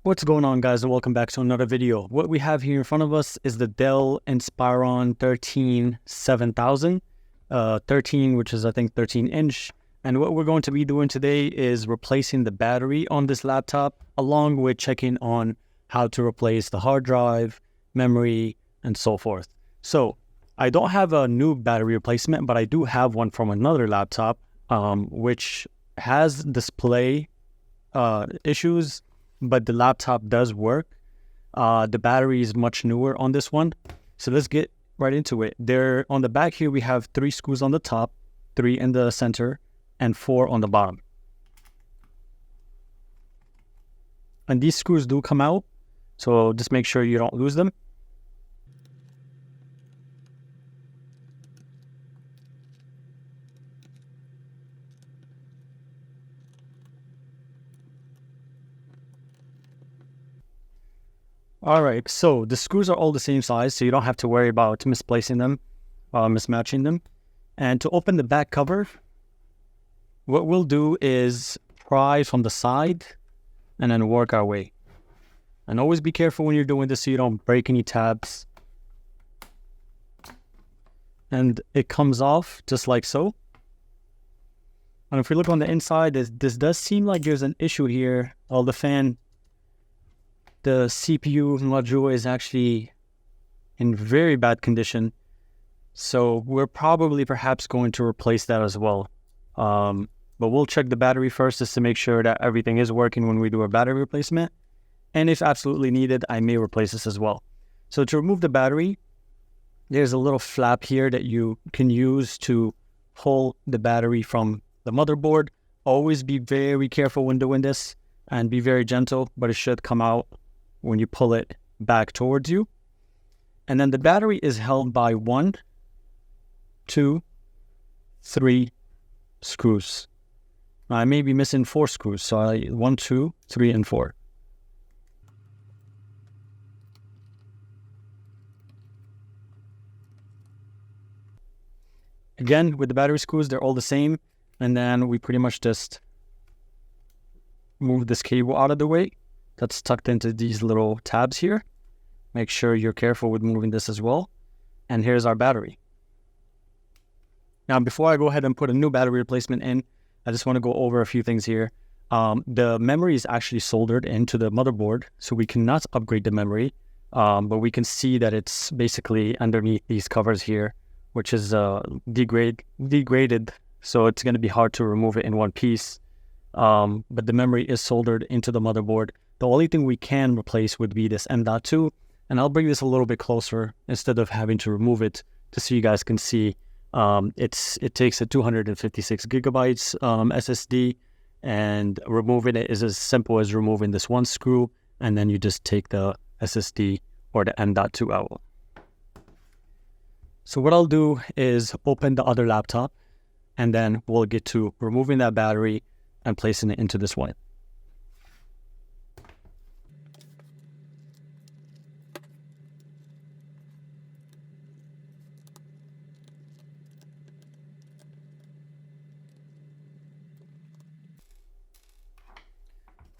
What's going on, guys, and welcome back to another video. What we have here in front of us is the Dell Inspiron 13 7000, 13, which is I think 13-inch. And what we're going to be doing today is replacing the battery on this laptop, along with checking on how to replace the hard drive, memory, and so forth. So I don't have a new battery replacement, but I do have one from another laptop, which has display issues, but the laptop does work. The battery is much newer on this one. So let's get right into it. There on the back here, we have 3 screws on the top, 3 in the center, and 4 on the bottom. And these screws do come out, so just make sure you don't lose them. All right, so the screws are all the same size, so you don't have to worry about misplacing them, mismatching them. And to open the back cover, what we'll do is pry from the side and then work our way. And always be careful when you're doing this so you don't break any tabs. And it comes off just like so. And if we look on the inside, this does seem like there's an issue here. The CPU module is actually in very bad condition. So we're probably perhaps going to replace that as well. But we'll check the battery first just to make sure that everything is working when we do a battery replacement. And if absolutely needed, I may replace this as well. So to remove the battery, there's a little flap here that you can use to pull the battery from the motherboard. Always be very careful when doing this and be very gentle, but it should come out when you pull it back towards you. And then the battery is held by 1, 2, 3 screws. I may be missing 4 screws, so 1, 2, 3, and 4. Again, with the battery screws, they're all the same. And then we pretty much just move this cable out of the way. That's tucked into these little tabs here. Make sure you're careful with moving this as well. And here's our battery. Now, before I go ahead and put a new battery replacement in, I just want to go over a few things here. The memory is actually soldered into the motherboard, so we cannot upgrade the memory. But we can see that it's basically underneath these covers here, which is degraded. So it's going to be hard to remove it in one piece. But the memory is soldered into the motherboard. The only thing we can replace would be this M.2, and I'll bring this a little bit closer instead of having to remove it, just so you guys can see. It takes a 256 gigabytes SSD, and removing it is as simple as removing this one screw, and then you just take the SSD or the M.2 out. So what I'll do is open the other laptop, and then we'll get to removing that battery and placing it into this one.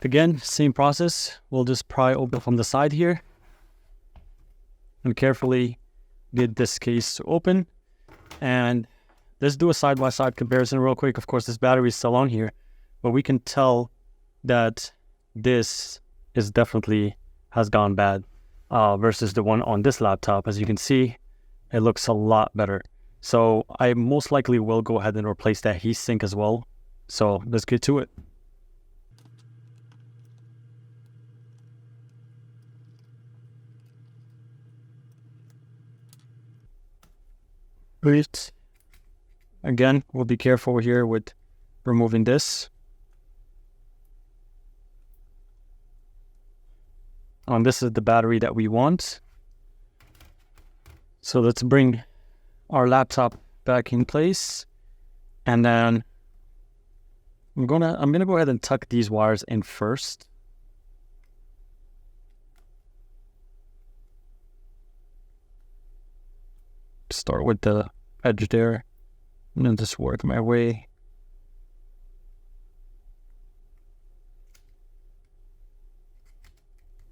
Again, same process. We'll just pry open from the side here and carefully get this case open. And let's do a side-by-side comparison real quick. Of course, this battery is still on here, but we can tell that this is definitely has gone bad versus the one on this laptop. As you can see, it looks a lot better. So I most likely will go ahead and replace that heatsink as well. So let's get to it. Great. Again, we'll be careful here with removing this. This is the battery that we want. So let's bring our laptop back in place. And then I'm gonna go ahead and tuck these wires in first. Start with the edge there, and then just work my way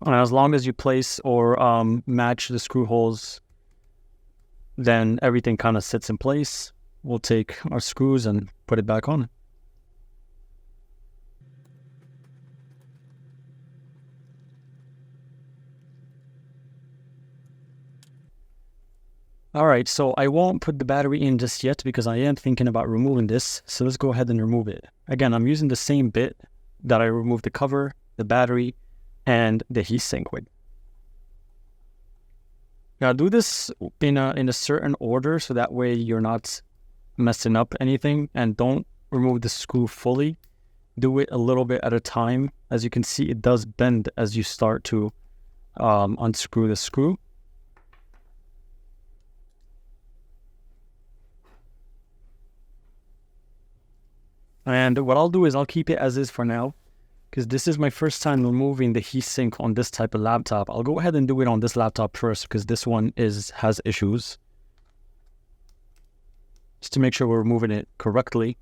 And as long as you place or match the screw holes, then everything kind of sits in place. We'll take our screws and put it back on. All right, so I won't put the battery in just yet because I am thinking about removing this. So let's go ahead and remove it. Again, I'm using the same bit that I removed the cover, the battery, and the heatsink with. Now do this in a certain order so that way you're not messing up anything, and don't remove the screw fully. Do it a little bit at a time. As you can see, it does bend as you start to unscrew the screw. And what I'll do is I'll keep it as is for now, because this is my first time removing the heatsink on this type of laptop. I'll go ahead and do it on this laptop first because this one has issues. Just to make sure we're removing it correctly.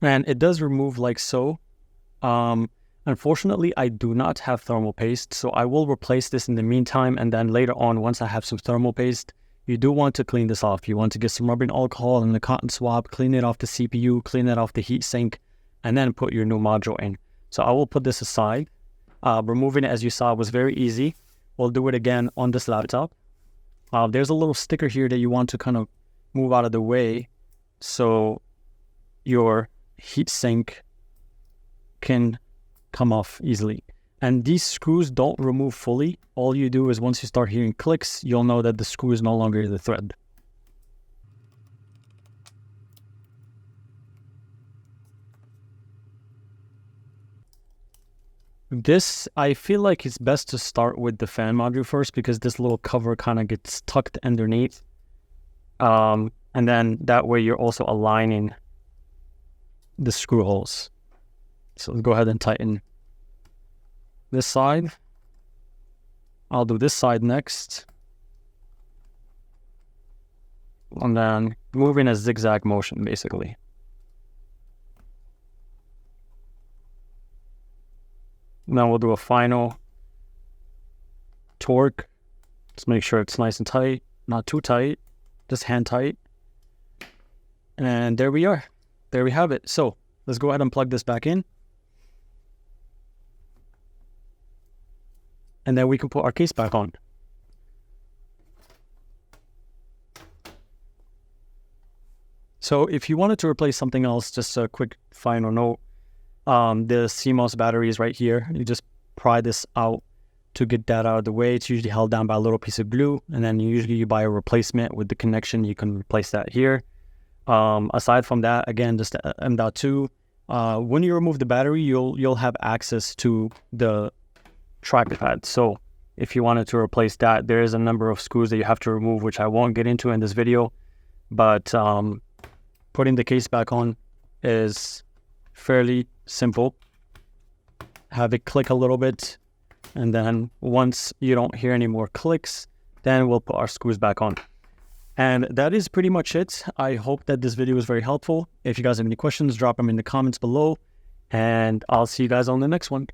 And it does remove like so. Unfortunately, I do not have thermal paste, so I will replace this in the meantime, and then later on, once I have some thermal paste, you do want to clean this off. You want to get some rubbing alcohol and a cotton swab, clean it off the CPU, clean it off the heatsink, and then put your new module in. So I will put this aside. Removing it, as you saw, was very easy. We'll do it again on this laptop. There's a little sticker here that you want to kind of move out of the way so your heatsink can come off easily. And these screws don't remove fully. All you do is once you start hearing clicks, you'll know that the screw is no longer the thread. This, I feel like it's best to start with the fan module first because this little cover kind of gets tucked underneath. And then that way you're also aligning the screw holes. So let's go ahead and tighten this side. I'll do this side next. And then move in a zigzag motion, basically. Now we'll do a final torque. Just make sure it's nice and tight, not too tight, just hand tight. And there we are. There we have it. So let's go ahead and plug this back in. And then we can put our case back on. So if you wanted to replace something else, just a quick final note, the CMOS battery is right here. You just pry this out to get that out of the way. It's usually held down by a little piece of glue, and then usually you buy a replacement with the connection. You can replace that here. Aside from that, again, just M.2. When you remove the battery, you'll have access to the trackpad. So if you wanted to replace that, there is a number of screws that you have to remove, which I won't get into in this video. But putting the case back on is fairly simple. Have it click a little bit, and then once you don't hear any more clicks, then we'll put our screws back on. And that is pretty much it. I hope that this video was very helpful. If you guys have any questions, drop them in the comments below, and I'll see you guys on the next one.